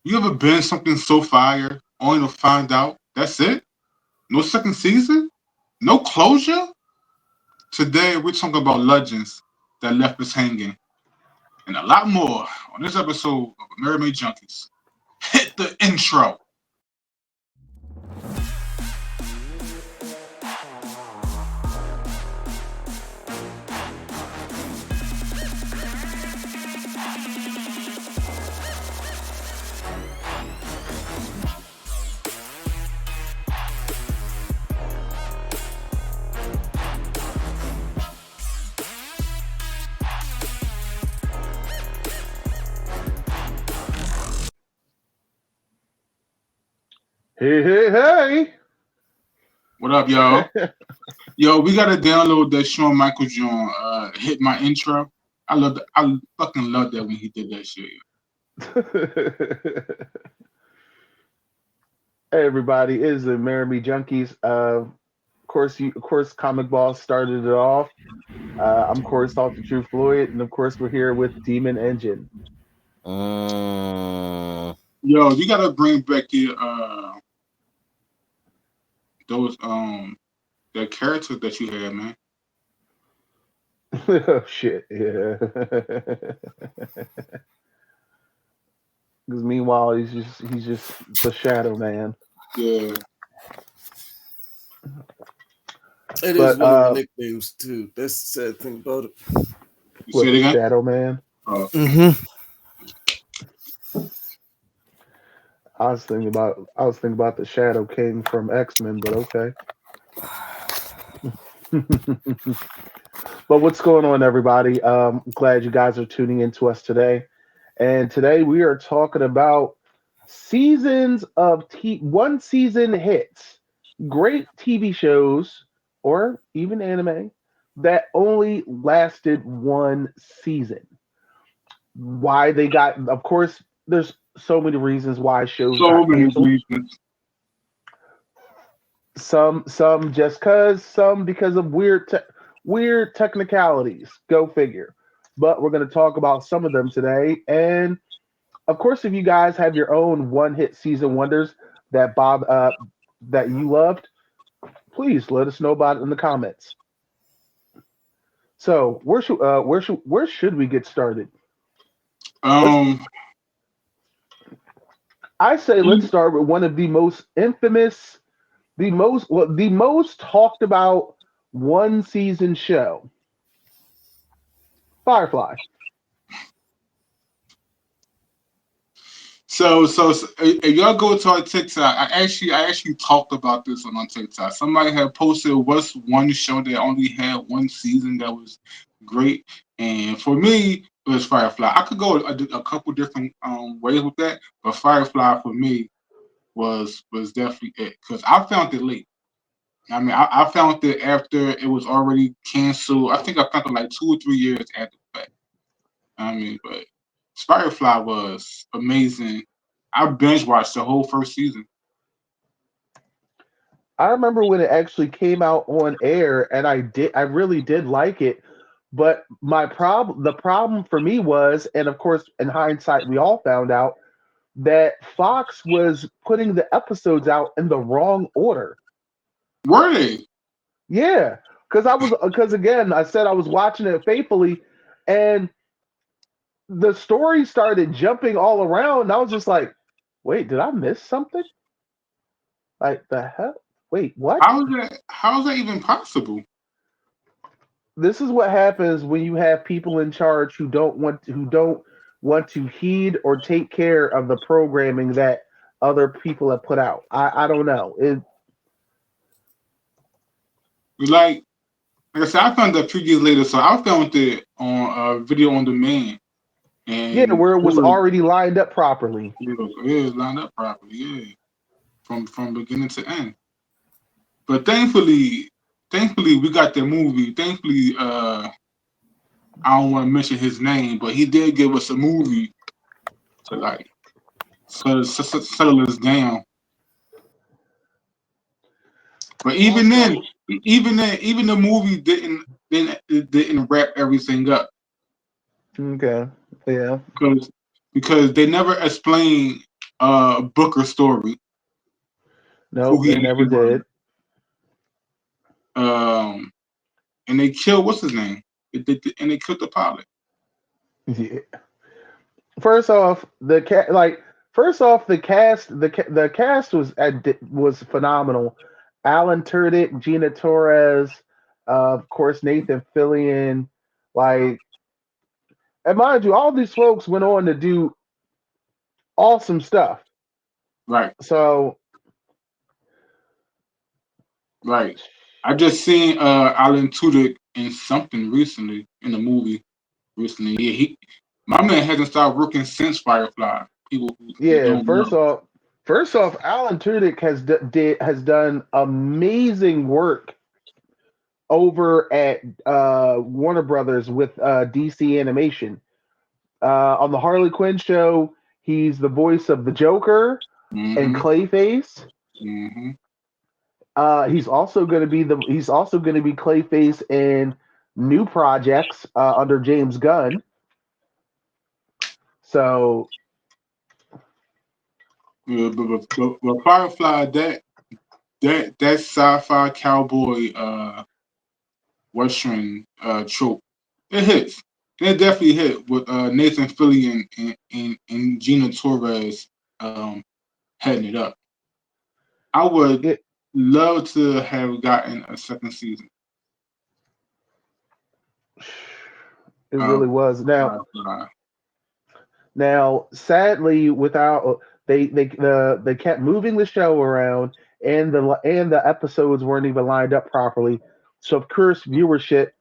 You ever been something so fire only to find out that's it? No second season? No closure? Today we're talking about legends that left us hanging, and a lot more on this episode of Amerime Junkies. Hit the intro. Hey. What up, y'all? Yo, we gotta download that Shawn Michaels joint. Hit my intro. I fucking love that when he did that shit. Hey everybody, it is the Amerime Junkies. Of course, Comic Boss started it off. I'm of course Talk the Truth Floyd, and of course we're here with Demon Engine. Yo, you gotta bring back your those that character that you had, man. Oh shit, yeah. Because meanwhile he's just the Shadow Man. Yeah. It is But one of my nicknames too. That's the sad thing about it. You say what it the again? Shadow Man? Oh. I was thinking about the Shadow King from X-Men, but okay. But what's going on, everybody? Glad you guys are tuning in to us today. And today we are talking about seasons of one season hits, great TV shows, or even anime that only lasted one season. Why they got, of course, there's so many reasons why shows So got many canceled. reasons. Some just cause, some because of weird technicalities. Go figure. But we're going to talk about some of them today. And of course, if you guys have your own one hit season wonders that that you loved, please let us know about it in the comments. So where should we get started? Let's Um, I say let's start with one of the most infamous, the most talked about one season show, Firefly. so if y'all go to our TikTok, I actually talked about this on TikTok. Somebody had posted what's one show that only had one season that was great, and for me, it was Firefly. I could go a couple different ways with that, but Firefly for me was definitely it because I found it late. I mean, I found it after it was already canceled. I think I found it like 2 or 3 years after the fact. I mean, but Firefly was amazing. I binge watched the whole first season. I remember when it actually came out on air, and I really did like it. But the problem for me was, and of course, in hindsight, we all found out that Fox was putting the episodes out in the wrong order. Were they? Yeah, because again, I said I was watching it faithfully, and the story started jumping all around. And I was just like, wait, did I miss something? Like the hell? Wait, what? How is that even possible? This is what happens when you have people in charge who don't want to heed or take care of the programming that other people have put out. I don't know. Like like I said, I found that a few years later, so I found it on video on demand, Yeah, and where it was already lined up properly. it was lined up properly, yeah, from beginning to end. But thankfully, we got the movie. Thankfully, I don't want to mention his name, but he did give us a movie to like settle us down. But even then, Also, even the movie didn't wrap everything up Okay. Yeah. because they never explained Booker story. Who Nope, he they never actually was. did. And they killed what's his name? And they killed the pilot. Yeah. First off, the cast was phenomenal. Alan Tudyk, Gina Torres, of course Nathan Fillion, like, and mind you, all these folks went on to do awesome stuff. Right, So right. I just seen Alan Tudyk in something recently in a movie recently. Yeah, my man hasn't started working since Firefly. People who yeah, don't know. first off, Alan Tudyk has done amazing work over at Warner Brothers with DC Animation. On the Harley Quinn show, he's the voice of the Joker and Hmm. Clayface. Hmm. He's also going to be Clayface in new projects under James Gunn. So Yeah, but Firefly, that sci-fi cowboy western trope, it hits. It definitely hit with Nathan Fillion and Gina Torres heading it up. I would it love to have gotten a second season it really of was. Firefly. Now, sadly, without they kept moving the show around, and the episodes weren't even lined up properly. So of course, viewership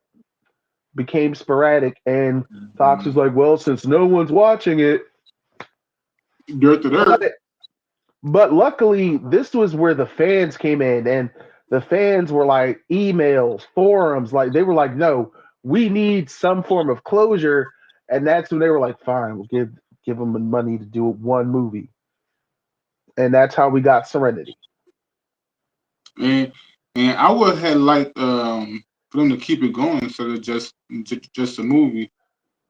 became sporadic, and Fox was Mhm. like, "Well, since no one's watching it," Dirt to but dirt. luckily, this was where the fans came in, and the fans were like emails, forums, like they were like, "No, we need some form of closure," and that's when they were like, "Fine, we'll give them the money to do one movie," and that's how we got Serenity. And and I would have liked for them to keep it going instead of just a movie.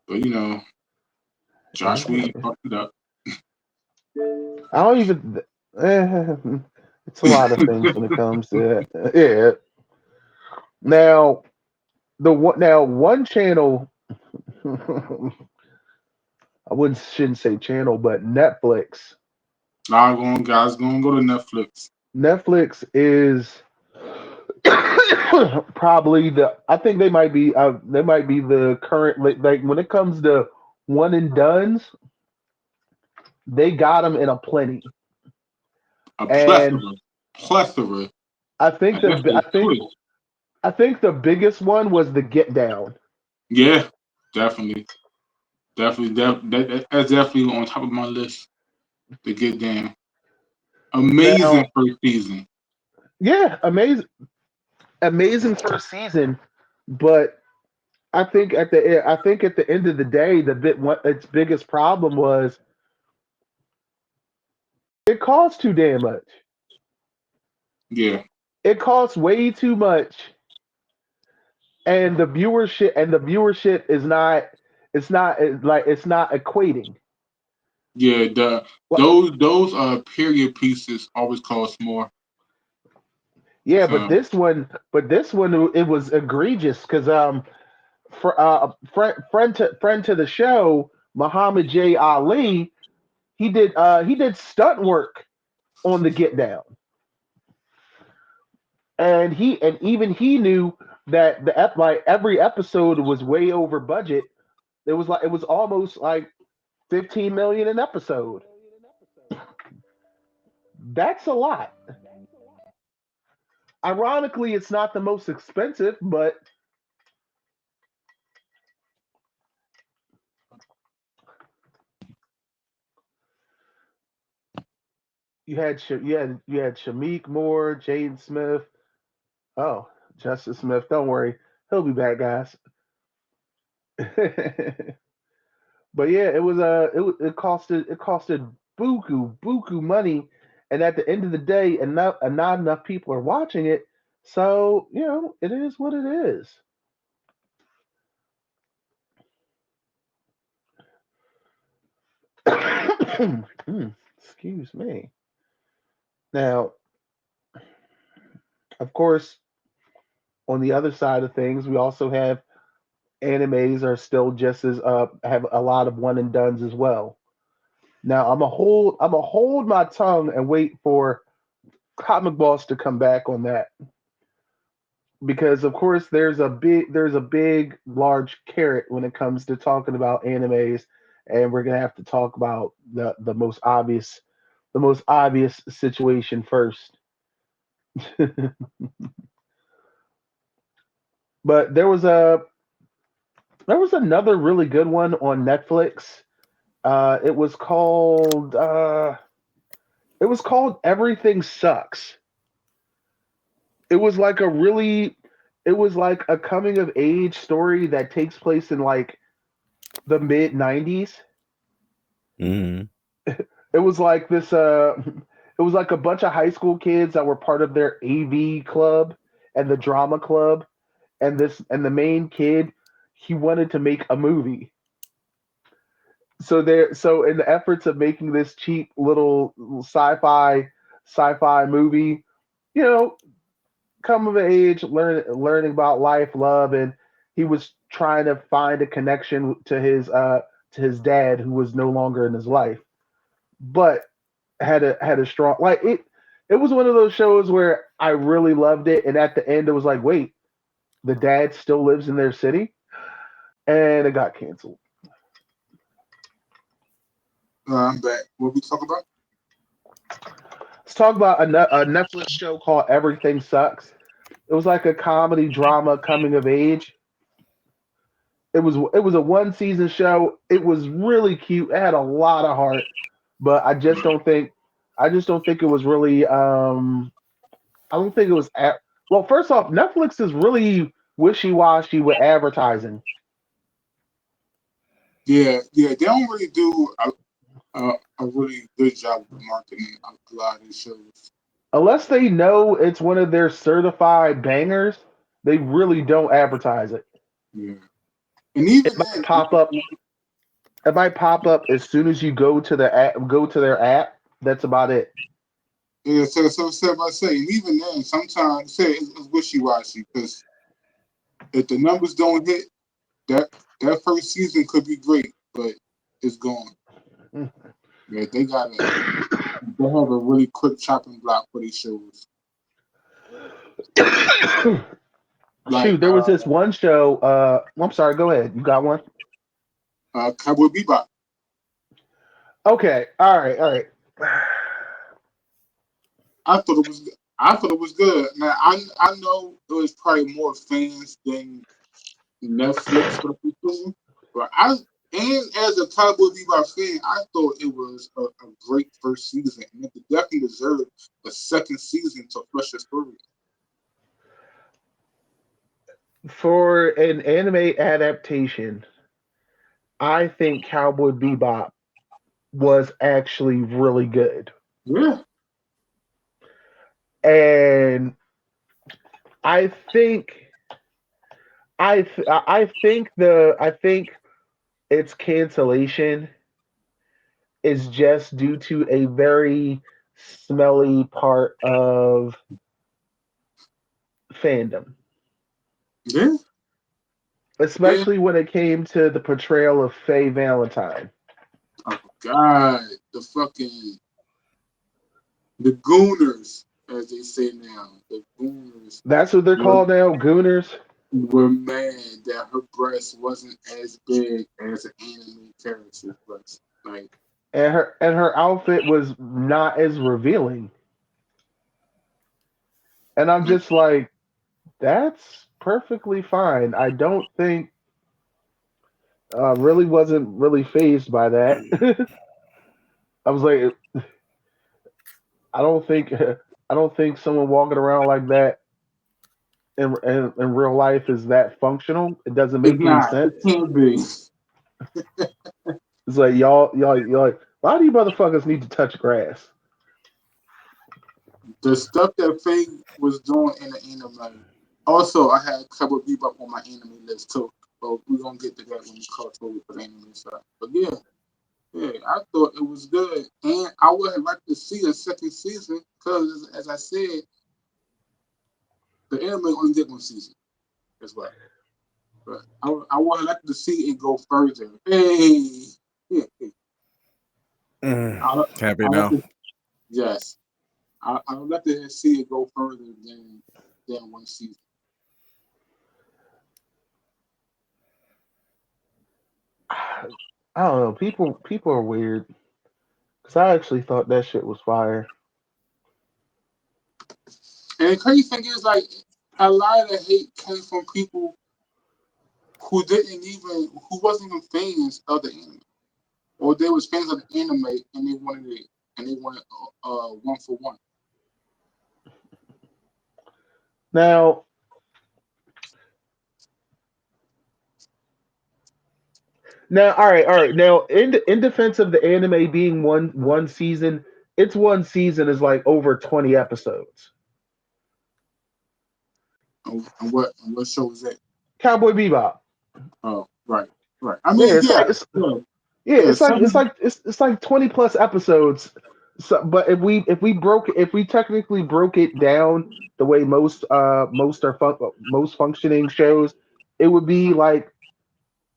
But Josh Whedon I fucked it up. don't even. eh, it's a lot of things when it comes to that. Yeah. Now one channel. I wouldn't shouldn't say channel, but Netflix. Guys gonna go to Netflix. Netflix is probably the. I think they might be the current, like when it comes to one and duns, they got them in a plenty. A And plethora. I think I guess the they twist. I think the biggest one was the Get Down. Yeah, definitely, definitely, that's definitely on top of my list to get down. Amazing Now, first season. yeah, amazing first season, but I think at the end of the day, the bit what its biggest problem was it costs too damn much. Yeah, It costs way too much, and the viewership is not. It's not equating. yeah. Well, Those period pieces always cost more. yeah, So but this one it was egregious because friend to the show, Muhammad J. Ali, he did stunt work on the Get Down, and even he knew that like every episode was way over budget. It was almost like 15 million an episode. That's a lot. Ironically, it's not the most expensive, but you had Shamik Moore, Jaden Smith. Oh, Justice Smith. Don't worry, he'll be back, guys. But yeah, it costed buku money, and at the end of the day, not enough people are watching it. So it is what it is. Excuse me. Now, of course, on the other side of things, we also have animes are still just as have a lot of one and dones as well. Now, I'm a hold my tongue and wait for Comic Boss to come back on that because of course there's a big large carrot when it comes to talking about animes, and we're gonna have to talk about the most obvious situation first. But there was another really good one on Netflix. It was called Everything Sucks. It was like a really it was like a coming of age story that takes place in like the mid 90s. Hmm. It was like this it was like a bunch of high school kids that were part of their AV club and the drama club, and the main kid, he wanted to make a movie. So in the efforts of making this cheap little sci-fi movie, you know, come of age, learning about life, love, and he was trying to find a connection to his dad who was no longer in his life, but had a strong like it. It was one of those shows where I really loved it, and at the end, it was like, wait, the dad still lives in their city, and it got canceled. I'm back. What we talk about? Let's talk about a Netflix show called Everything Sucks. It was like a comedy drama coming of age. It was a one season show. It was really cute. It had a lot of heart, but I just don't think it was really I don't think it was well, first off, Netflix is really wishy-washy with advertising. Yeah. They don't really do a really good job of marketing a lot of these shows. Unless they know it's one of their certified bangers, they really don't advertise it. Yeah, and It even might then, pop up it might pop up as soon as you go to their app. That's about it. yeah. So I say, and even then, sometimes say it's wishy washy because if the numbers don't hit, that that first season could be great, but it's gone. Yeah, they have a really quick chopping block for these shows. Like Shoot, there was this one show. I'm sorry. Go ahead. You got one? Cowboy Bebop. Okay. All right. All right. I thought it was good. Now I know it was probably more fans than Netflix for the season, but and as a Cowboy Bebop fan, I thought it was a great first season, and it definitely deserved a second season to flesh the story. For an anime adaptation, I think Cowboy Bebop was actually really good, Yeah, and I think I think its cancellation is just due to a very smelly part of fandom, yeah, and especially when it came to the portrayal of Faye Valentine. oh God, the Gooners, as they say now, the Gooners That's what they're were called now, Gooners. were mad that her breast wasn't as big as an anime character's breast. Like, And her outfit was not as revealing. And I'm like just like, that's perfectly fine. I don't think really wasn't really phased by that. I was like, I don't think I don't think someone walking around like that in real life is that functional. It doesn't it's make any not. It sense. can't be. It's like y'all like, why do you motherfuckers need to touch grass? The stuff that Faye was doing in the anime. Also, I had Cowboy Bebop on my anime list too. But we're gonna get to that when we cross over for the anime stuff. But yeah, Yeah, I thought it was good, and I would have liked to see a second season because, as I said, the anime only did one season as well. But I would have liked to see it go further. Hey, yeah, yeah. Happy I like now. to, yes, I would like to see it go further than one season. I don't know. People are weird. Cause I actually thought that shit was fire. And the crazy thing is, like, a lot of the hate came from people who wasn't even fans of the anime, or they was fans of the anime and they wanted it, and they wanted one for one. Now, all right. Now, in defense of the anime being one season, its one season is like over 20 episodes. And what show is that? Cowboy Bebop. Oh, right, right. I Yeah, mean, yeah, yeah, yeah. Some it's like 20 plus episodes. So, but if we technically broke it down the way most functioning shows, it would be like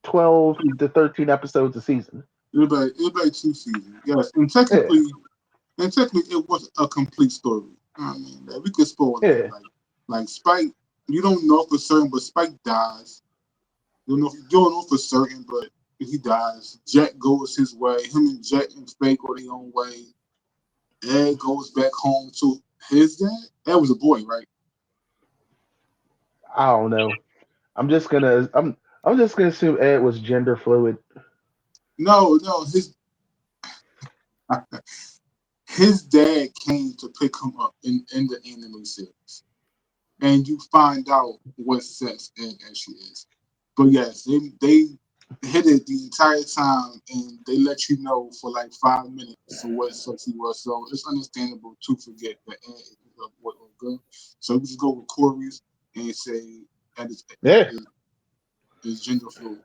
12 to 13 episodes a season. it was like 2 seasons. Yes, Yeah, and technically, it was a complete story. I mean, we could spoil that. yeah. Like Spike, you don't know for certain, but Spike dies. You don't know for certain, but he dies. Jet goes his way. Him and Jet and Fake go their own way. Ed goes back home to his dad. Ed was a boy, right? I don't know. I'm just gonna assume Ed was gender fluid. No, no. His dad came to pick him up in the anime series, and you find out what sex Ed actually is. But yes, they hit it the entire time, and they let you know for like 5 minutes for what sex he was. So it's understandable to forget that Ed is a boy or girl. So we just go with Corey's and say that Yeah, is gender fluid.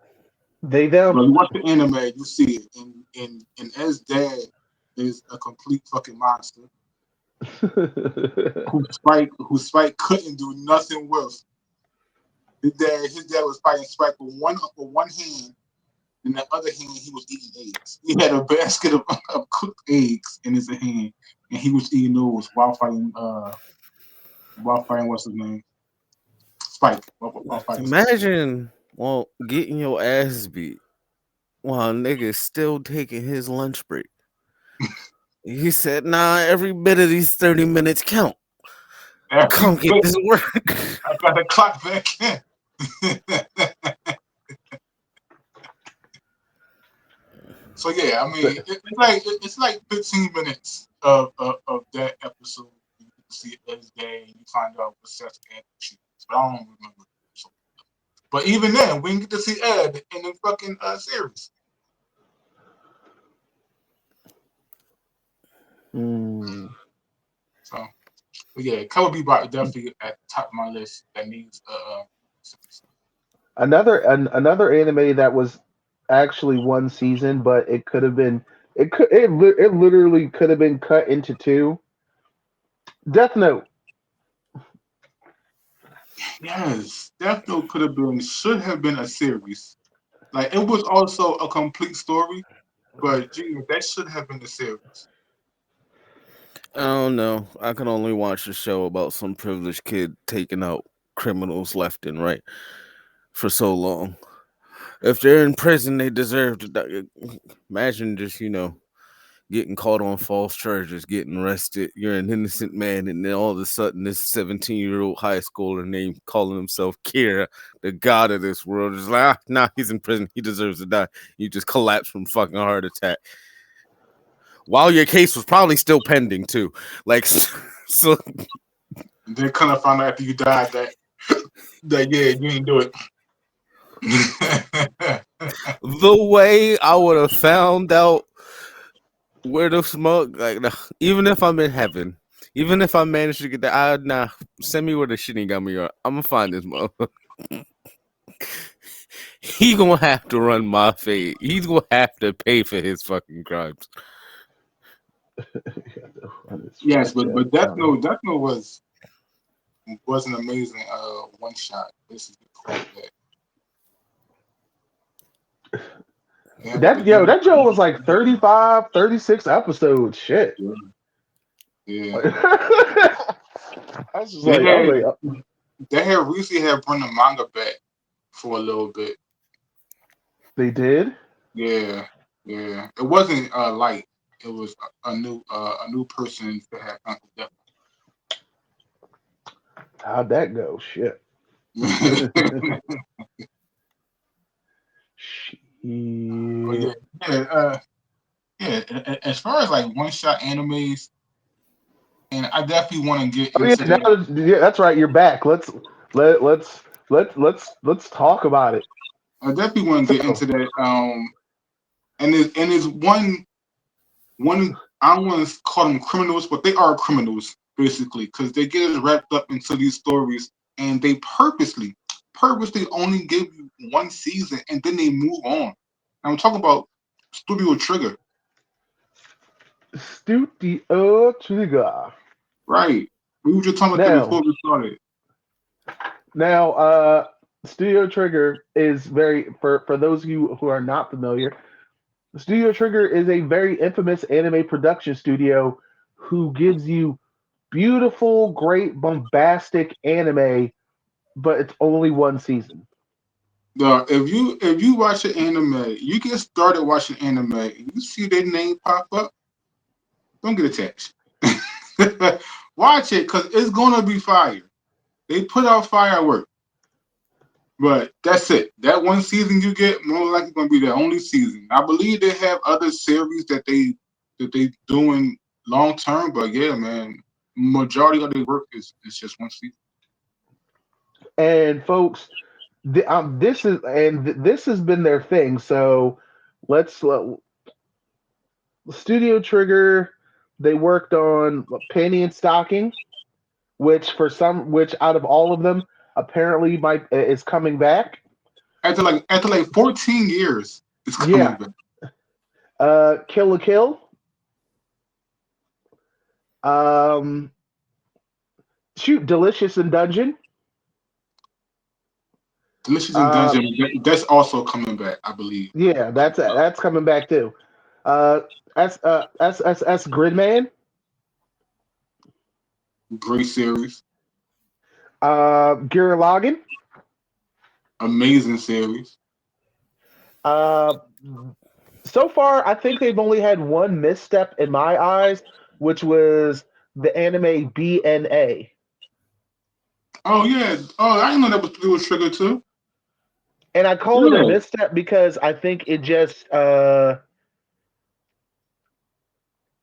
they them. But you watch the anime, you see it, and Ed's dad is a complete fucking monster who Spike couldn't do nothing with. His dad was fighting Spike with one hand, and the other hand he was eating eggs. He had a basket of cooked eggs in his hand, and he was eating those while fighting what's his name? Spike. While fighting Spike. Imagine, getting your ass beat while nigga's still taking his lunch break. He said, "Nah, every bit of these 30 minutes count. Every Come get bit this work." I got the clock back in. So yeah, I mean, it's like 15 minutes of that episode. You get to see Ed's day, and you find out what Seth and she is. But I don't remember. So, but even then, we didn't get to see Ed in the fucking series. Hmm. So, but yeah, Cowboy Bebop is definitely at the top of my list. That needs series. Another anime that was actually one season, but it could have been it literally could have been cut into two. Death Note. Yes, Death Note should have been a series. Like it was also a complete story, but gee, that should have been a series. I don't know. I can only watch a show about some privileged kid taking out criminals left and right for so long. If they're in prison, they deserve to die. Imagine just, getting caught on false charges, getting arrested. You're an innocent man, and then all of a sudden, this 17-year-old high schooler named calling himself Kira, the god of this world, is like, nah, he's in prison. He deserves to die. You just collapse from fucking heart attack. While your case was probably still pending, too. Like, so. And then kind of found out after you died that yeah, you didn't do it. The way I would have found out where the smoke, like, nah, even if I'm in heaven, even if I manage to get send me where the shitty gummy are. I'm gonna find this motherfucker. he gonna have to run my fade. He's gonna have to pay for his fucking crimes. Yes, but Death Note was an amazing one shot. This is correct. That Joe was like 35, 36 episodes. Shit. Yeah. I was just like, They had recently had bring the manga back for a little bit. They did? Yeah. It wasn't light. It was a new person that had Uncle Death. How'd that go? Shit. But as far as like one shot animes, and I definitely want to get into that. That's right. You're back. Let's talk about it. I definitely want to get into that. And there's one I don't want to call them criminals, but they are criminals basically because they get us wrapped up into these stories, and they purposely only give you one season, and then they move on. And I'm talking about Studio Trigger. Studio Trigger. Right. We were just talking about that before we started. Now, Studio Trigger is for those of you who are not familiar, Studio Trigger is a very infamous anime production studio who gives you beautiful, great, bombastic anime, but it's only one season. No, if you watch an anime, you get started watching anime, and you see their name pop up, don't get attached. Watch it because it's gonna be fire. They put out firework, but that's it. That one season you get, more likely gonna be the only season. I believe they have other series that they doing long term, but yeah, man, majority of their work is just one season. And folks, this has been their thing. So Studio Trigger. They worked on Penny and Stocking, which out of all of them apparently is coming back after like 14 years. It's coming back. Kill la Kill. Delicious in Dungeon. Delicious in Dungeon. That's also coming back, I believe. Yeah, that's coming back too. SSS Gridman. Great series. Gurren Lagann. Amazing series. So far, I think they've only had one misstep in my eyes, which was the anime BNA. Oh yeah. Oh, I didn't know that was Studio Trigger too. And I call it a misstep because I think it just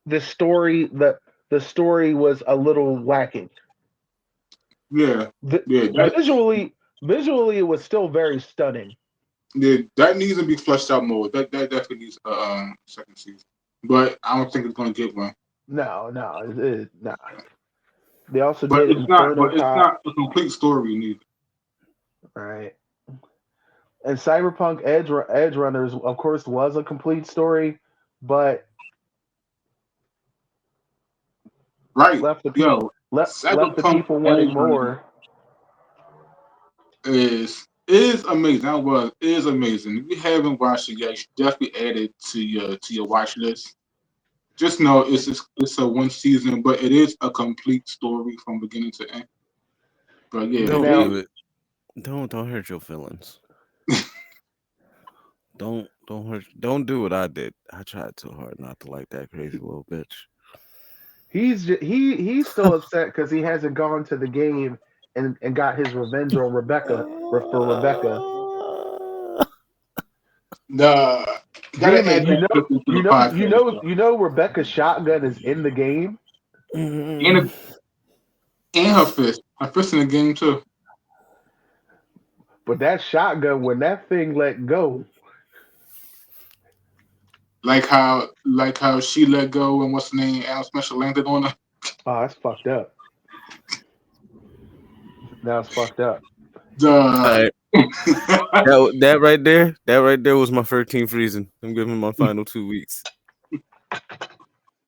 the story was a little lacking. Yeah. Visually it was still very stunning. Yeah, that needs to be fleshed out more. That definitely needs a second season. But I don't think it's going to get one. No. They also but did it's not. Inferno But it's not a complete story neither. Right. And Cyberpunk Edge Runners, of course, was a complete story, but left the people wanting more. Is amazing. Is amazing. If you haven't watched it yet, you should definitely add it to your watch list. Just know it's a one season, but it is a complete story from beginning to end. But yeah, don't do it. Don't hurt your feelings. Don't do what I did. I tried too hard not to like that crazy little bitch. He's still upset because he hasn't gone to the game and got his revenge on Rebecca for Rebecca. You know Rebecca's shotgun is in the game. And her fist in the game too. But that shotgun, when that thing let go, like how she let go and what's the name? Al Special landed on her. Oh, that's fucked up. Now it's fucked up. All right. That right there was my 13th reason. I'm giving my final 2 weeks.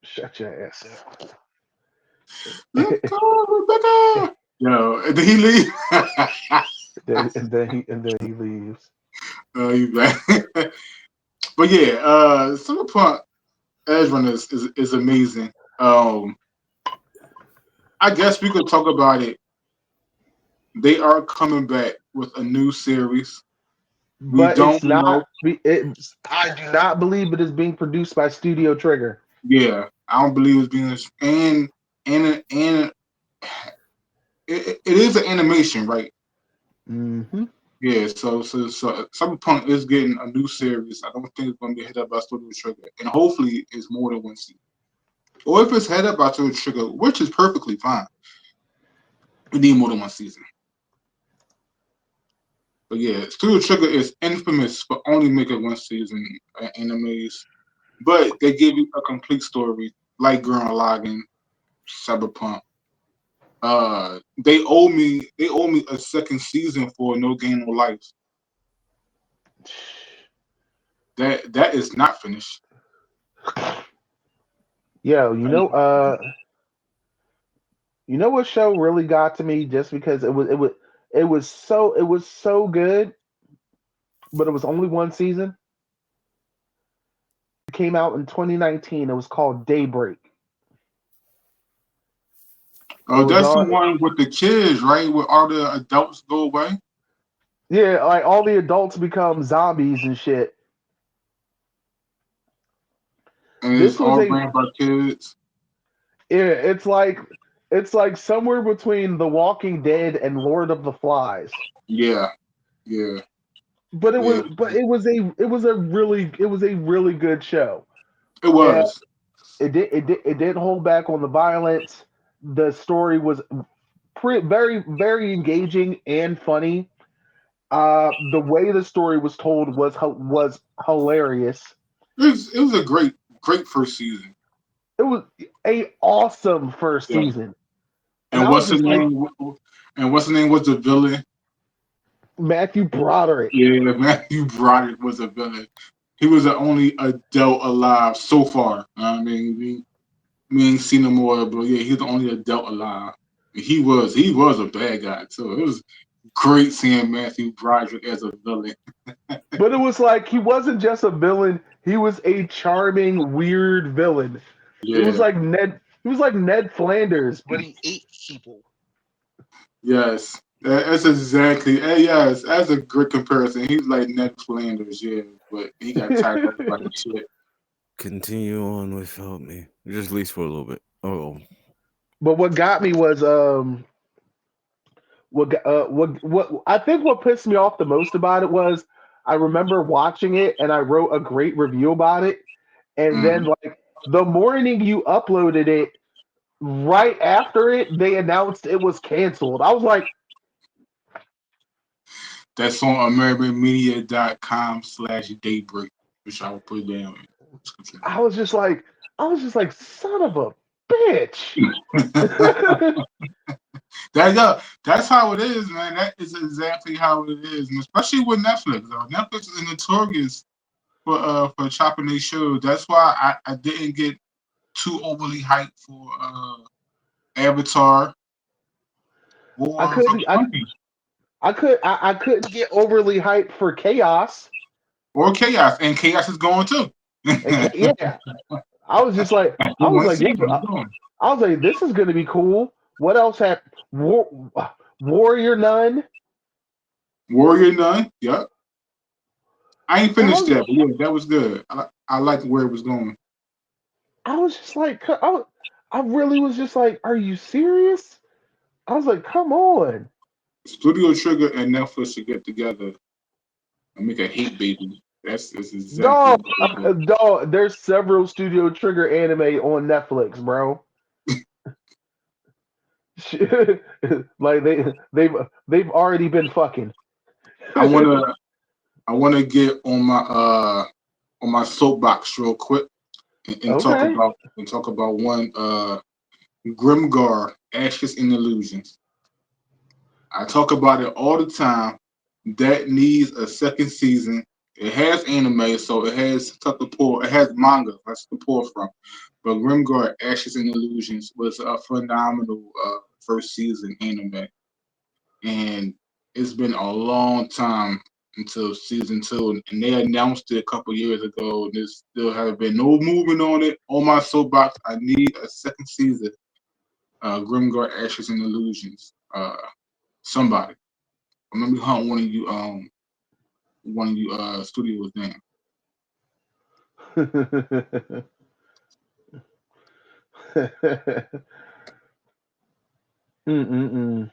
Shut your ass up. Let's go, Rebecca. Yo, did he leave? and then he leaves. He's back. But yeah, Cyberpunk Edge Runner is amazing. I guess we could talk about it. They are coming back with a new series. We But don't it's not. know. I do not believe it is being produced by Studio Trigger. Yeah, I don't believe it's being and it is an animation, right? Mm-hmm. Yeah, so Cyberpunk is getting a new series. I don't think it's going to be headed up by Studio Trigger, and hopefully it's more than one season. Or if it's headed up by Studio Trigger, which is perfectly fine, we need more than one season. But yeah, Studio Trigger is infamous for only making one season animes, but they give you a complete story, like Gurren Lagann, Cyberpunk. They owe me a second season for No Game No Life. That is not finished. Yo, you know what show really got to me just because it was so good, but it was only one season. It came out in 2019. It was called Daybreak. It Oh, was that's the on. one with the kids, right? Where all the adults go away Yeah, like all the adults become zombies and shit. and it's This was all a ran by kids. Yeah, it's like somewhere between The Walking Dead and Lord of the Flies. Yeah, yeah, But yeah. it was a really good show. It And was. it didn't hold back on the violence. The story was very engaging and funny. The way the story was told was hilarious. It was a great first season. It was a awesome first Yeah. season. And And I was what's the just like, name? And what's the name? Was the villain? Matthew Broderick. Yeah, Matthew Broderick was a villain. He was the only adult alive so far. I mean, we ain't seen him more, but yeah, he's the only adult alive. He was a bad guy too. It was great seeing Matthew Broderick as a villain. But it was like he wasn't just a villain, he was a charming, weird villain. It was Yeah, like Ned Flanders, but he ate people. yes, that's exactly. Yes, that's a good comparison. He's like Ned Flanders, yeah, but he got tied up by the shit. Continue on without me. Just at least for a little bit. Oh, But what got me was what I think what pissed me off the most about it was I remember watching it and I wrote a great review about it, and then Mhm. like the morning you uploaded it, right after it, they announced it was canceled. I was like, That's on AmerimeMedia.com/daybreak, which I will put down in the description. I was just like, son of a bitch. That's how it is, man. That is exactly how it is, and especially with Netflix. Though. Netflix is notorious for chopping their show. That's why I didn't get too overly hyped for Avatar I or for couldn't, I, Grumpy I couldn't get overly hyped for Chaos. or Chaos, and Chaos is going too. Yeah, I was just like, After one yeah, season, it's going. I was like, this is gonna be cool. What else happened? Warrior Nun. Warrior Nun, yep. I ain't And finished that, but yeah, that was good. I liked where it was going. I was just like, I really was just like, are you serious? I was like, come on. Studio Trigger and Netflix should get together and make a hate baby. That's exactly Dog, what they do. dog, there's several Studio Trigger anime on Netflix, bro. Like they've already been fucking. I wanna I wanna get on my soapbox real quick and Okay. talk about one Grimgar, Ashes and Illusions. I talk about it all the time. that needs a second season. It has anime, so it has stuff to pull. It has manga that's to pull from. But Grimguard Ashes and Illusions was a phenomenal first season anime, and it's been a long time until season two, and they announced it a couple years ago. And there still have been no movement on it. On my soapbox, I need a second season. Grimguard Ashes and Illusions. Somebody, let me hunt one of you studios down. Mm-mm-mm.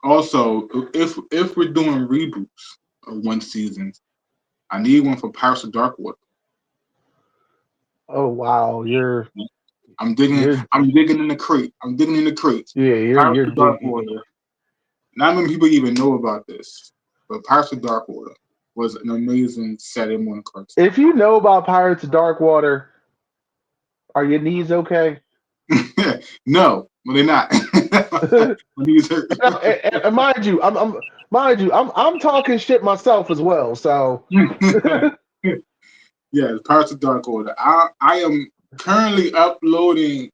Also, if we're doing reboots of one season, I need one for Pirates of Darkwater. Oh wow, I'm digging. you're I'm digging in the crate. I'm digging in the crates. yeah, Pirates you're of digging. Darkwater. Not many people even know about this, but Pirates of Darkwater was an amazing Saturday morning cartoon. If you know about Pirates of Darkwater, are your knees okay? No, well they're not. My knees hurt. And mind you, I'm talking shit myself as well. So Yes, Pirates of Darkwater. I am currently uploading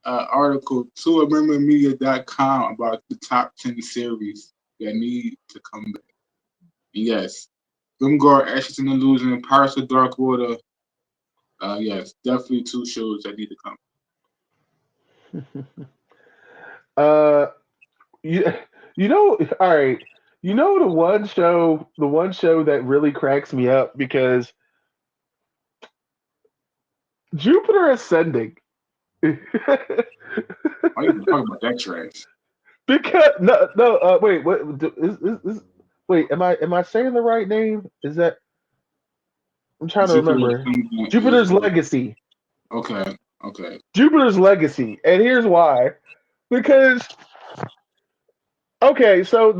article to AmerimeMedia.com about the top 10 series that need to come back. And yes, Grimgar, Ashes and Illusion, and Pirates of Darkwater. Yes, definitely two shows that need to come. uh you you know all right. You know the one show that really cracks me up because Jupiter Ascending. Why you talking about that trash? Because no wait what wait am I saying the right name? Is that I'm trying to Jupiter remember. Ascending is Jupiter's Legacy. okay. Okay. Jupiter's Legacy, and here's why. Because okay, so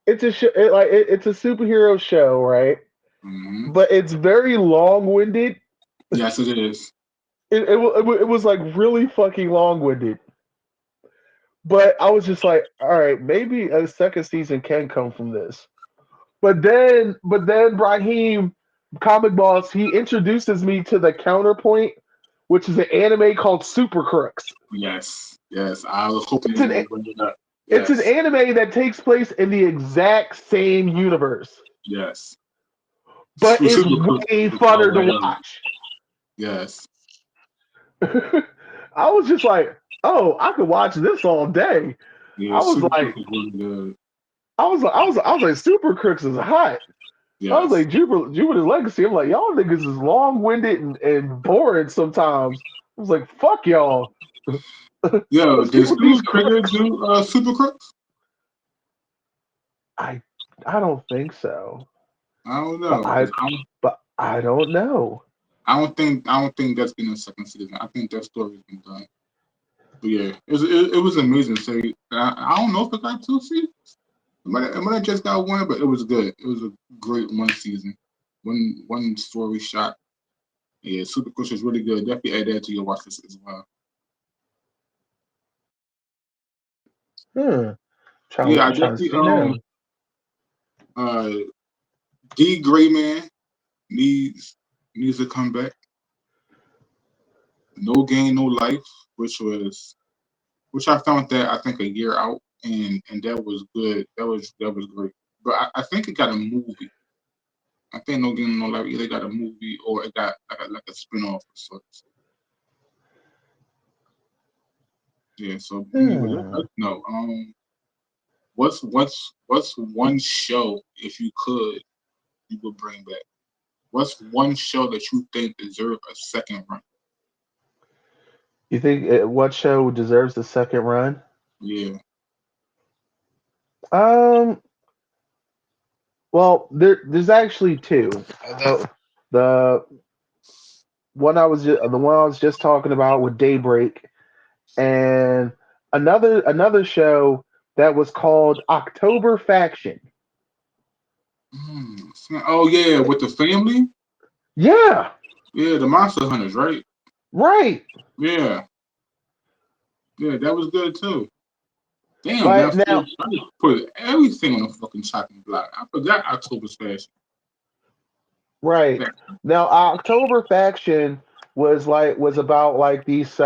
it's a it's a superhero show, right? Hmm. But it's very long-winded. Yes, it is. It was like really fucking long-winded. But I was just like, all right, maybe a second season can come from this. But then Brahim, Comic Boss, he introduces me to the Counterpoint, which is an anime called Super Crooks. Yes. Yes. I was hoping It's you were an going to bring it up. it's an Yes. anime that takes place in the exact same universe, Yes. but it's Super Cook way is all funner the to hell. watch. Yes. I was just like, oh, I could watch this all day. Yeah, I was Super Cook like, is really good. I was like, Super Crooks is hot. I was Yes. like, Jupiter's Legacy. I'm like, y'all niggas is long winded and boring sometimes. I was like, fuck y'all. Yo, Let's get did with these Stu's Trigger crooks. do Super Crooks? I I don't think so, I don't but know. 'Cause I don't know. I don't think that's getting a second season. I think that story's been done. But yeah, it was amazing series. I don't know if it got two seasons. It might have just got one, but it was good. It was a great one season. One story shot. Yeah, Super Crush is really good. Definitely add that to your watch list as well. Hmm. Yeah, I Trying to definitely see now. uh D Gray Man needs to come back. No Gain, No Life, which I found that I think a year out, and that was good. That was great. But I think it got a movie. I think No Gain, No Life either got a movie or it got like a spinoff of sorts. Yeah, so anyway, Hmm. let's know. What's one show if you could you would bring back? What's one show that you think deserve a second run? You think what show deserves the second run? Yeah. Um. Well, there's actually two. The the one I was just talking about with Daybreak, and another show that was called October Faction. Oh yeah, with the family. Yeah, Yeah, the Monster Hunters, right? right. Yeah, yeah, that was good too. Damn, Like Netflix, now, I just put everything on the fucking chopping block. I forgot October's fashion. right now, October Faction was about like these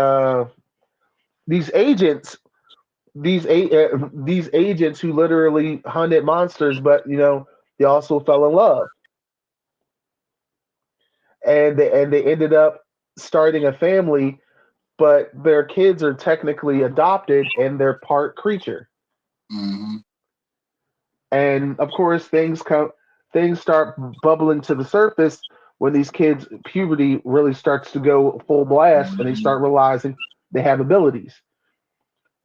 agents these agents who literally hunted monsters, but they also fell in love, and they ended up starting a family, but their kids are technically adopted and they're part creature. Mm-hmm. And of course, things start bubbling to the surface when these kids' puberty really starts to go full blast, and they Mm-hmm. start realizing they have abilities.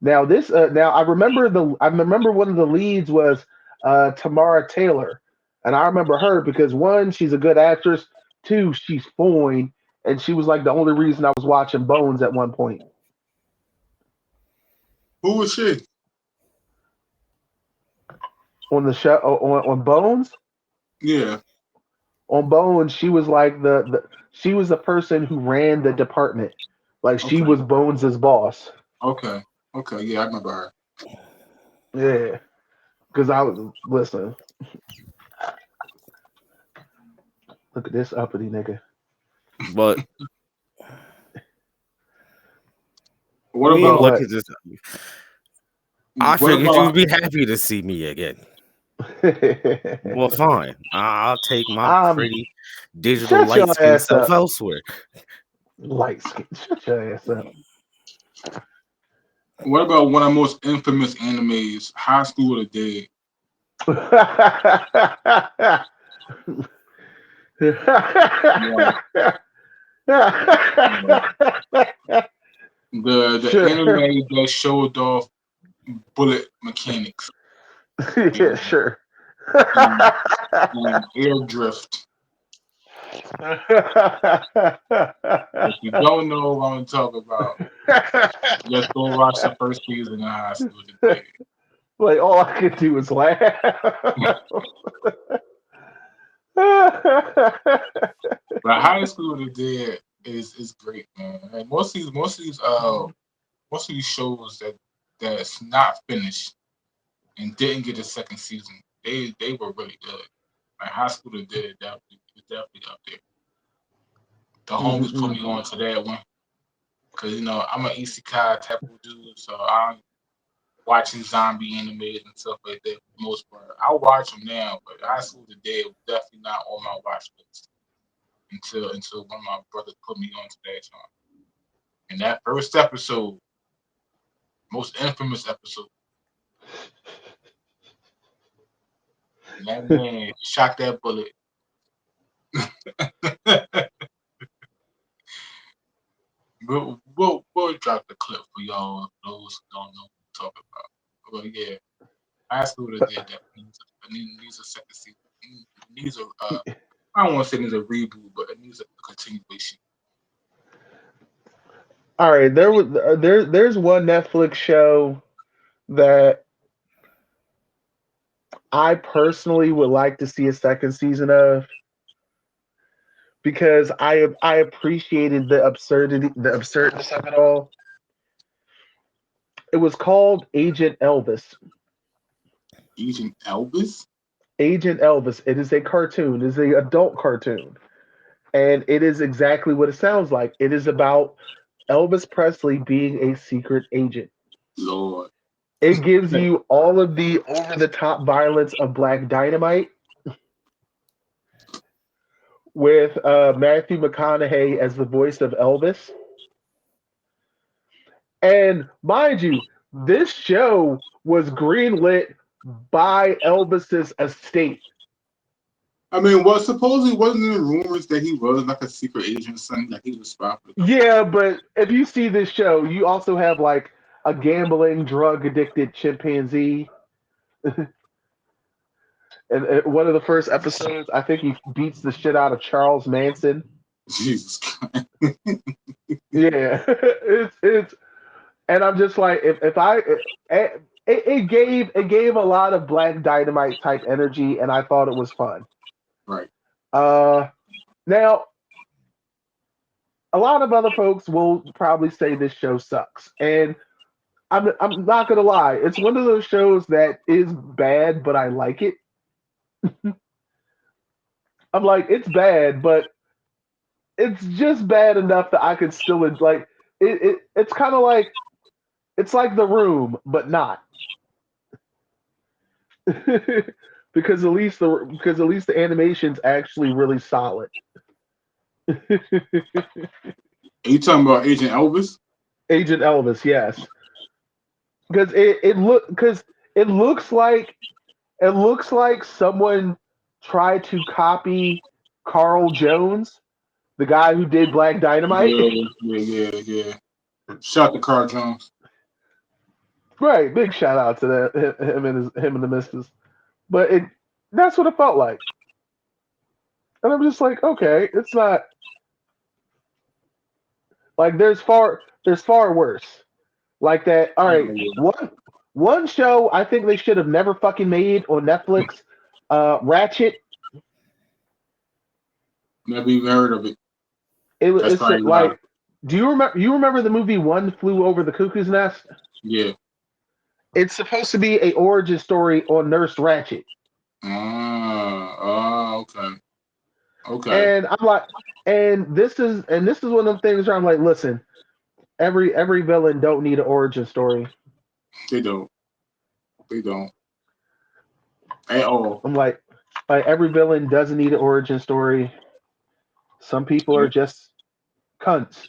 Now I remember one of the leads was Tamara Taylor, and I remember her because one, she's a good actress. Two, she's fine, and she was like the only reason I was watching Bones at one point Who was she? on the show on Bones. Yeah. On Bones, she was like she was the person who ran the department. Like she Okay. was Bones's boss. Okay. Okay. Yeah, I remember her. Yeah, because I was listen. Look at this uppity nigga. But What I mean, about look What? at this. I what figured about you'd be happy to see me again. Well, fine. I'll take my um, pretty digital shut light your skin ass self up, elsewhere. light skin. Shut your ass up. one of the most infamous animes, High School of the Dead? Yeah. Yeah. The Sure. anime that showed off bullet mechanics Yeah, and, sure. and, and air drift. If you don't know what I'm talking about, just go watch the first season of High School of the Dead. Like all I could do is laugh. But High School of the Dead is great, man. And most of these shows that's not finished and didn't get a second season, they were really good. Like High School of the Dead is definitely up there. The homies put me Mm-mm. on to that one because I'm an isekai type of dude, so I'm watching zombie animes and stuff like that for the most part. I watch them now, but High School of the Dead was definitely not on my watch list until one of my brothers put me on to that show. And that first episode, most infamous episode, and that man shot that bullet. We'll drop the clip for y'all, those who don't know what we're talking about. But yeah, High School of the Dead definitely needs a second season. It needs a I don't want to say it needs a reboot, but it needs a continuation. All right, there's one Netflix show that I personally would like to see a second season of because I appreciated the absurdness of it all. It was called Agent Elvis. Agent Elvis? Agent Elvis. It is a cartoon. It is a adult cartoon, and it is exactly what it sounds like. It is about Elvis Presley being a secret agent. Lord. It gives you all of the over the top violence of Black Dynamite with Matthew McConaughey as the voice of Elvis. And mind you, this show was greenlit by Elvis's estate. I mean, supposedly wasn't there rumors that he was like a secret agent or something, like he was spy for the government? Yeah, but if you see this show, you also have like a gambling, drug addicted chimpanzee. And one of the first episodes, I think he beats the shit out of Charles Manson. Jesus Christ. Yeah, it's and I'm just like it gave a lot of Black Dynamite type energy, and I thought it was fun. Right. Uh, now a lot of other folks will probably say this show sucks, and I'm not gonna lie. It's one of those shows that is bad, but I like it. I'm like, it's bad, but it's just bad enough that I could still like it. It's kind of like it's like The Room, but not because at least the animation's actually really solid. Are you talking about Agent Elvis? Agent Elvis, yes, because it looks like someone tried to copy Carl Jones, the guy who did Black Dynamite. Yeah. Shout to Carl Jones. Right, big shout out to that him and the missus. But that's what it felt like. And I'm just like, okay, it's not like there's far worse. Like that. All right, one show I think they should have never fucking made on Netflix, Ratchet. Never even heard of it. That's It's probably why. like, do you remember the movie One Flew Over the Cuckoo's Nest? Yeah. It's supposed to be a origin story on Nurse Ratchet. Okay. Okay. And I'm like, and this is one of the things where I'm like, listen, every villain don't need an origin story. They don't. They don't. At all. I'm like every villain doesn't need an origin story. Some people are just cunts.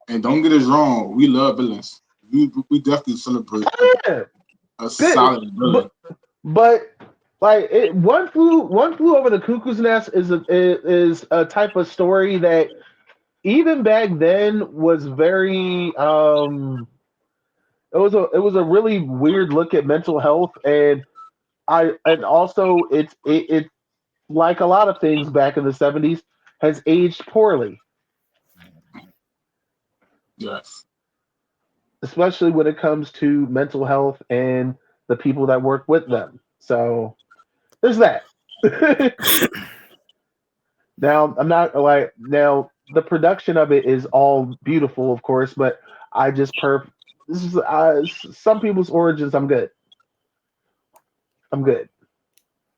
And don't get us wrong, we love villains. We definitely celebrate Yeah, a solid villain. but like one flew over the cuckoo's nest is a type of story that even back then was very it was a really weird look at mental health, and also it like a lot of things back in the 70s has aged poorly, Yes. especially when it comes to mental health and the people that work with them. So there's that. Now I'm not like now the production of it is all beautiful, of course, but I just this is some people's origins. I'm good. I'm good.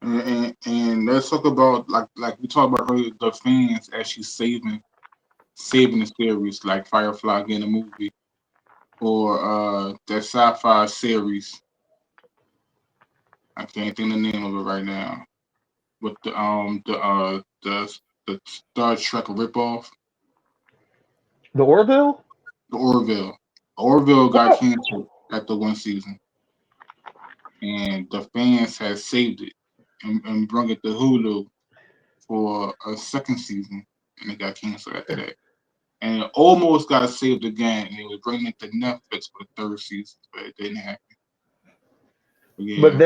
And let's talk about like we talked about earlier, the fans actually saving the series, like Firefly getting a movie, or that sci-fi series. I can't think of the name of it right now. With the Star Trek ripoff, The Orville. the Orville. Orville got Oh, canceled after one season, and the fans had saved it and brought it to Hulu for a second season, and it got canceled after that. And it almost got saved again, and they were bringing it to Netflix for the third season, but it didn't happen. But but yeah,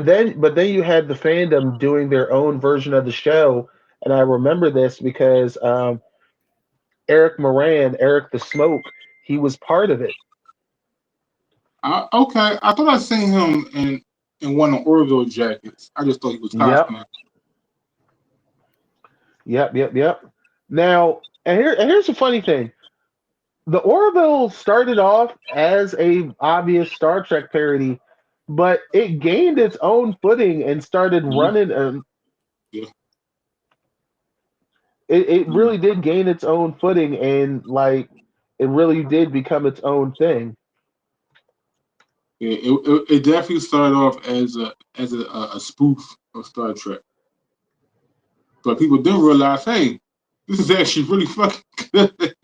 then, but then you had the fandom doing their own version of the show, and I remember this because Eric Moran, Eric the Smoke, he was part of it. okay. I thought I seen him in one of Orville jackets. I just thought he was Yep, cosplaying. yep. Now, and here's the funny thing: the Orville started off as a obvious Star Trek parody, but it gained its own footing and started Yeah, running. yeah, It yeah. really did gain its own footing, and like it really did become its own thing. It definitely started off as a spoof of Star Trek, but people didn't realize, hey, this is actually really fucking good.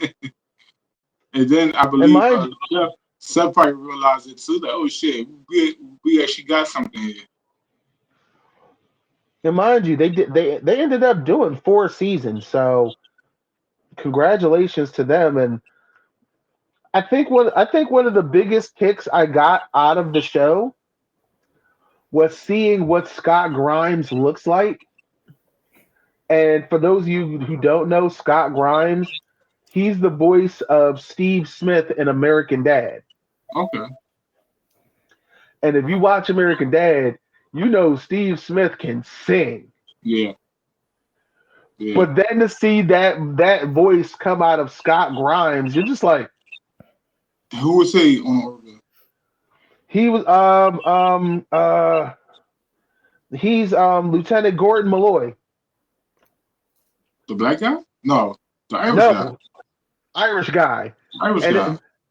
And then I And believe mind Seth probably realized it too. Like, oh shit, we actually got something here. and mind you, they ended up doing 4 seasons, so congratulations to them. And I think one of the biggest kicks I got out of the show was seeing what Scott Grimes looks like. And for those of you who don't know Scott Grimes, he's the voice of Steve Smith in American Dad. Okay, And if you watch American Dad, you know Steve Smith can sing. yeah, yeah. But then to see that voice come out of Scott Grimes, you're just like, Who was he on Orville? He was he's Lieutenant Gordon Malloy. The black guy? No, the Irish guy. No, Irish guy. Irish And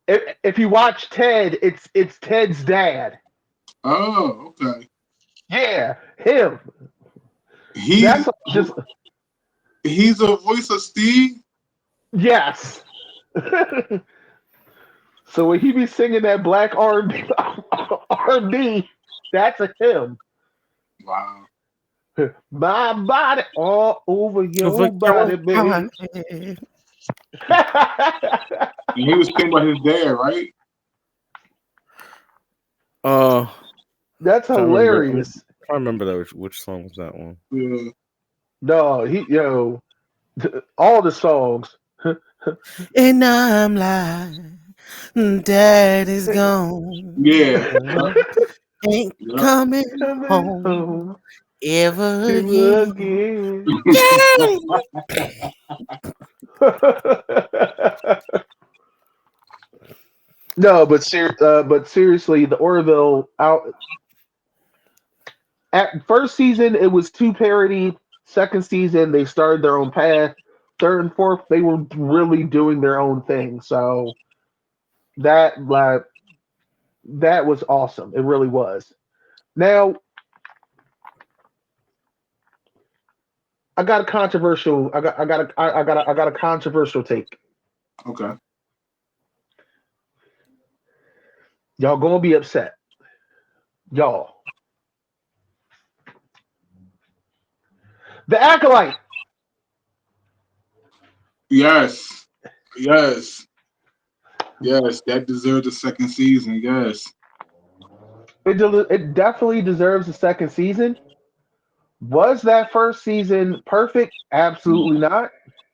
guy. if you watch Ted, it's Ted's dad. Oh, okay. Yeah, him. He's That's just he's the voice of Steve. yes. So when he be singing that black R&B, R&B, that's a him. Wow. My body all over your body, baby. And he was singing by his dad, right? That's I remember. hilarious. I remember that. Which song was that one? Yeah. No, all the songs. And I'm like, Dad is gone. Yeah. Ain't Yeah. coming Coming home home ever to again. again. No, but seriously, the Orville out at first season it was too parody. Second season they started their own path. Third and fourth they were really doing their own thing. So that that was awesome. It really was. Now I got a controversial. I got a controversial take. Okay. Y'all gonna be upset. Y'all. The Acolyte. Yes. Yes. Yes. That deserved a second season. Yes. It definitely deserves a second season. Was that first season perfect? Absolutely not.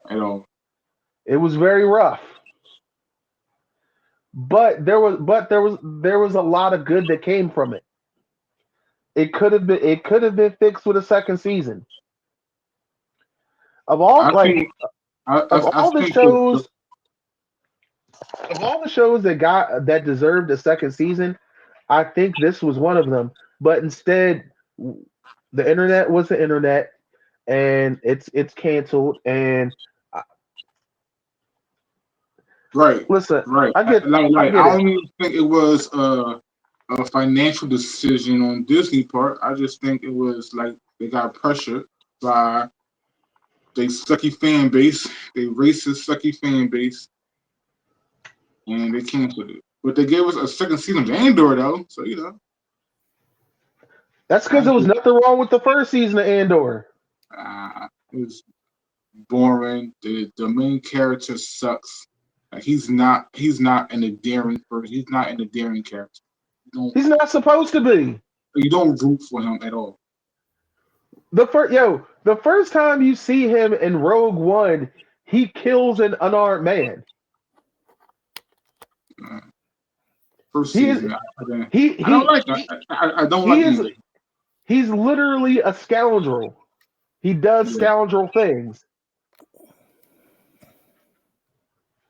At all. It was very rough. But there was a lot of good that came from it. It could have been fixed with a second season. Of all I like think. I, of I, I all the think shows of all the shows that deserved a second season, I think this was one of them. But instead, the internet was the internet, and it's canceled. And right. listen, Right. I get I get I it don't even think it was a financial decision on Disney part. I just think it was like they got pressured by they sucky fan base, they racist sucky fan base, and they canceled it. But they gave us a second season of Andor though, so that's because I there was get nothing wrong with the first season of Andor. it was boring. The main character sucks. Like he's not an endearing person. He's not an endearing character. He's not supposed to be. You don't root for him at all. The first time you see him in Rogue One, he kills an unarmed man. Uh, First He is season, I don't he like that. I don't he like is him. he's literally a scoundrel. He does Yeah, scoundrel things.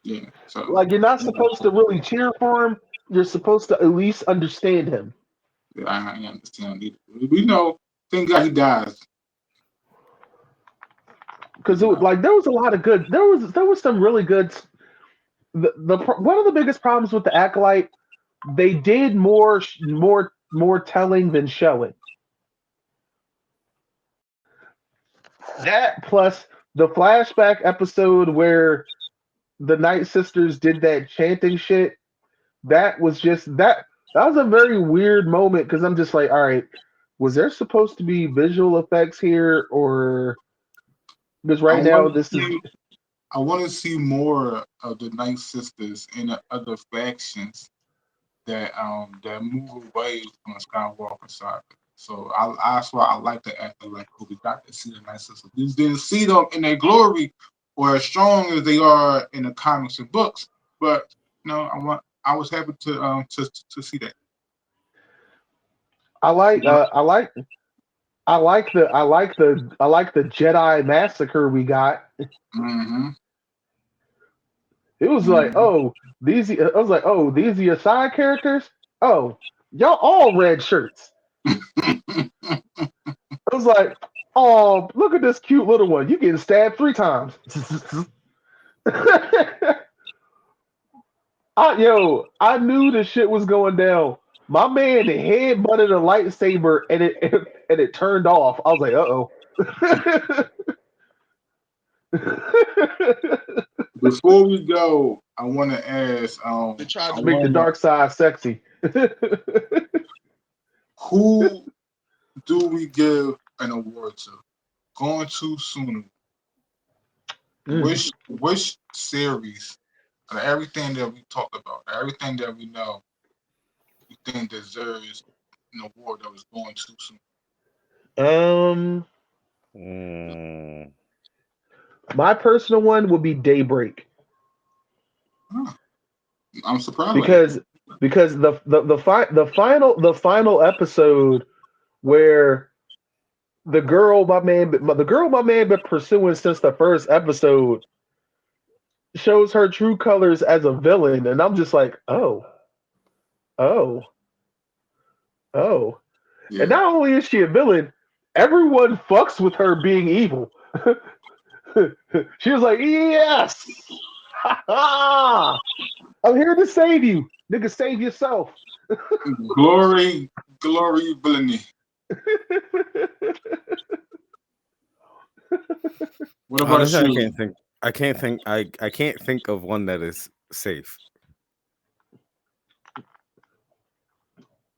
yeah. So Like you're not supposed to really cheer for him. You're supposed to at least understand him. yeah, I understand either. We know. Thank God he dies. Because You know. like there was a lot of good. There was some really good. One of the biggest problems with the Acolyte, they did more telling than showing. That plus the flashback episode where the Night Sisters did that chanting shit. That was just that. That was a very weird moment because I'm just like, all right, was there supposed to be visual effects here, or because I right now want to this is see. I want to see more of the Night Sisters and the other factions that move away from the Skywalker saga. So that's why I like the actor like who we got to see the Night Sisters. We didn't see them in their glory or as strong as they are in the comics and books, but I was happy to see that. I like I like the Jedi massacre we got. Mm-hmm. It was like, Mm-hmm. oh, these. I was like, oh, these are your side characters. Oh, Y'all all red shirts. I was like, oh, look at this cute little one. You getting stabbed 3 times. I knew this shit was going down. My man head butted a lightsaber and it turned off. I was like, Before we go, I want to ask. They tried I to Make the wonder dark side sexy. who do we give an award to? Going too soon. Mm. Which series of everything that we talked about, everything that we know, you think deserves an award that was going too soon? Um, Mm. my personal one would be Daybreak Huh. I'm surprised by that. because the final episode where the girl my man been pursuing since the first episode shows her true colors as a villain, and I'm just like, oh, oh. And Yeah. not only is she a villain, everyone fucks with her being evil. She was like, yes, I'm here to save you, nigga. Save yourself. Glory, villainy. What about Honestly, I you? can't think. I can't think. I can't think of one that is safe.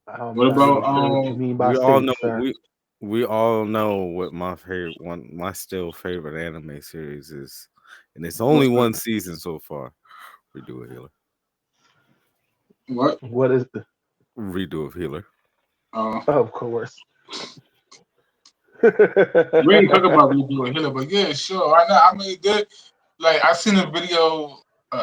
I'm What not about even sure what you mean by We all safe, know. sir. We all know what my favorite one. My still favorite anime series is, and it's only what's that? one season so far. Redo of Healer. What? What is the? Redo of Healer. Uh, Of course. we ain't talk about redo a Hitler, but yeah, sure. I know. I mean, like I seen a video,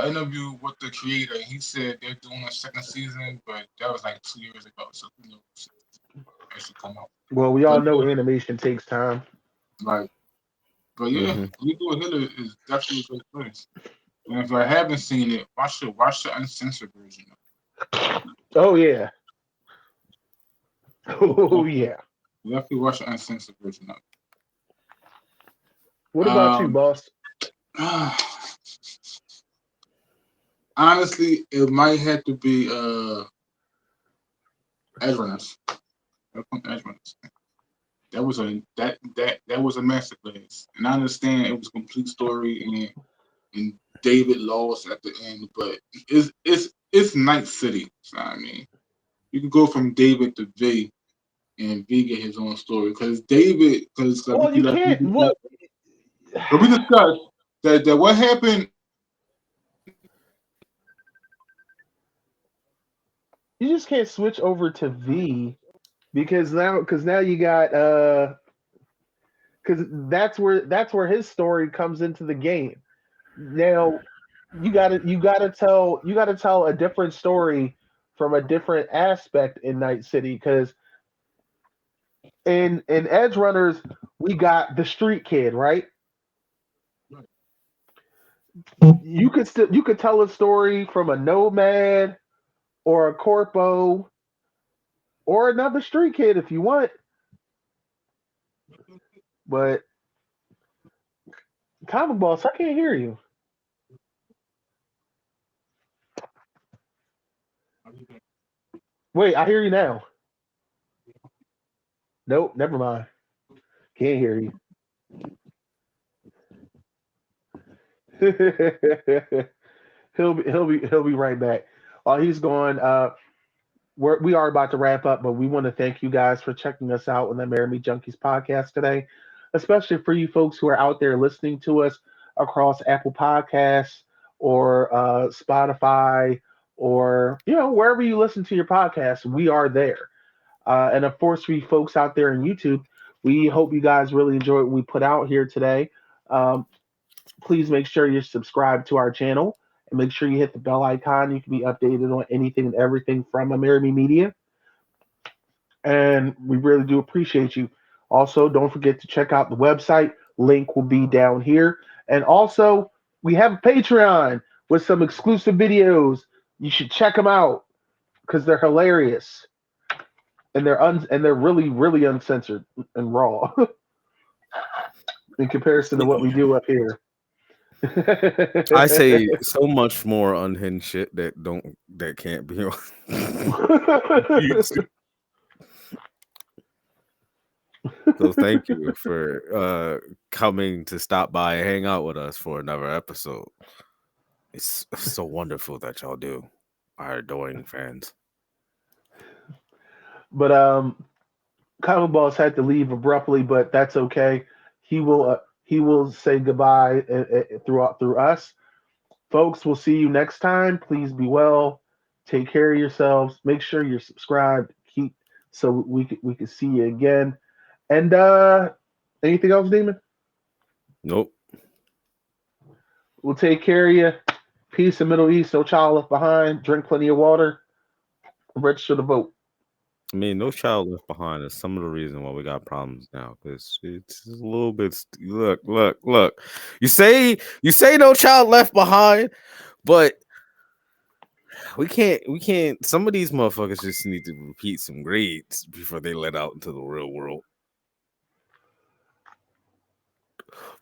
interview with the creator. He said they're doing a second season, but that was like 2 years ago, so who knows? It should come out. Well, we all But know yeah, animation takes time. like, but yeah, Hmm. redo a Hitler is definitely a great place. And if I haven't seen it, watch the uncensored version. Oh yeah. Oh yeah. Definitely watch the uncensored version of What it. about you, boss? Honestly, it might have to be Edge Runners. Edge Runners. That was a masterclass, and I understand it was a complete story, and David lost at the end, but it's Night City. So I mean, you can go from David to V, and V get his own story because Well, you can't. Well, we discussed that what happened. you just can't switch over to V because now you got because that's where his story comes into the game. Now you gotta tell a different story from a different aspect in Night City because in Edge Runners we got the street kid, right? You could tell a story from a nomad or a corpo or another street kid if you want, but comic boss, I can't hear you. Wait, I hear you now. Nope, never mind. Can't hear you. He'll be right back. While he's going, we are about to wrap up, but we want to thank you guys for checking us out on the Amerime Junkies podcast today, especially for you folks who are out there listening to us across Apple Podcasts or Spotify or wherever you listen to your podcasts. We are there, and of course, for you folks out there on YouTube, we hope you guys really enjoy what we put out here today. Um, Please make sure you're subscribed to our channel and make sure you hit the bell icon. You can be updated on anything and everything from Amerime Media. And we really do appreciate you. Also, don't forget to check out the website. Link will be down here. And also, we have a Patreon with some exclusive videos. You should check them out because they're hilarious. and they're really really uncensored and raw in comparison to what we do up here. I say so much more unhinged shit that can't be on YouTube. So thank you for coming to stop by and hang out with us for another episode. It's so wonderful that y'all do, our adoring fans. But Common Boss had to leave abruptly, but that's okay. He will say goodbye through us, folks. We'll see you next time. Please be well. Take care of yourselves. Make sure you're subscribed. So we can see you again. And anything else, Damon? Nope. We'll take care of you. Peace in Middle East. No child left behind. Drink plenty of water. Register to vote. I mean, no child left behind is some of the reason why we got problems now. Because it's a little bit. Look. You say no child left behind, but we can't. Some of these motherfuckers just need to repeat some grades before they let out into the real world.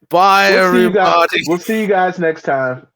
Bye, everybody. We'll see you guys next time.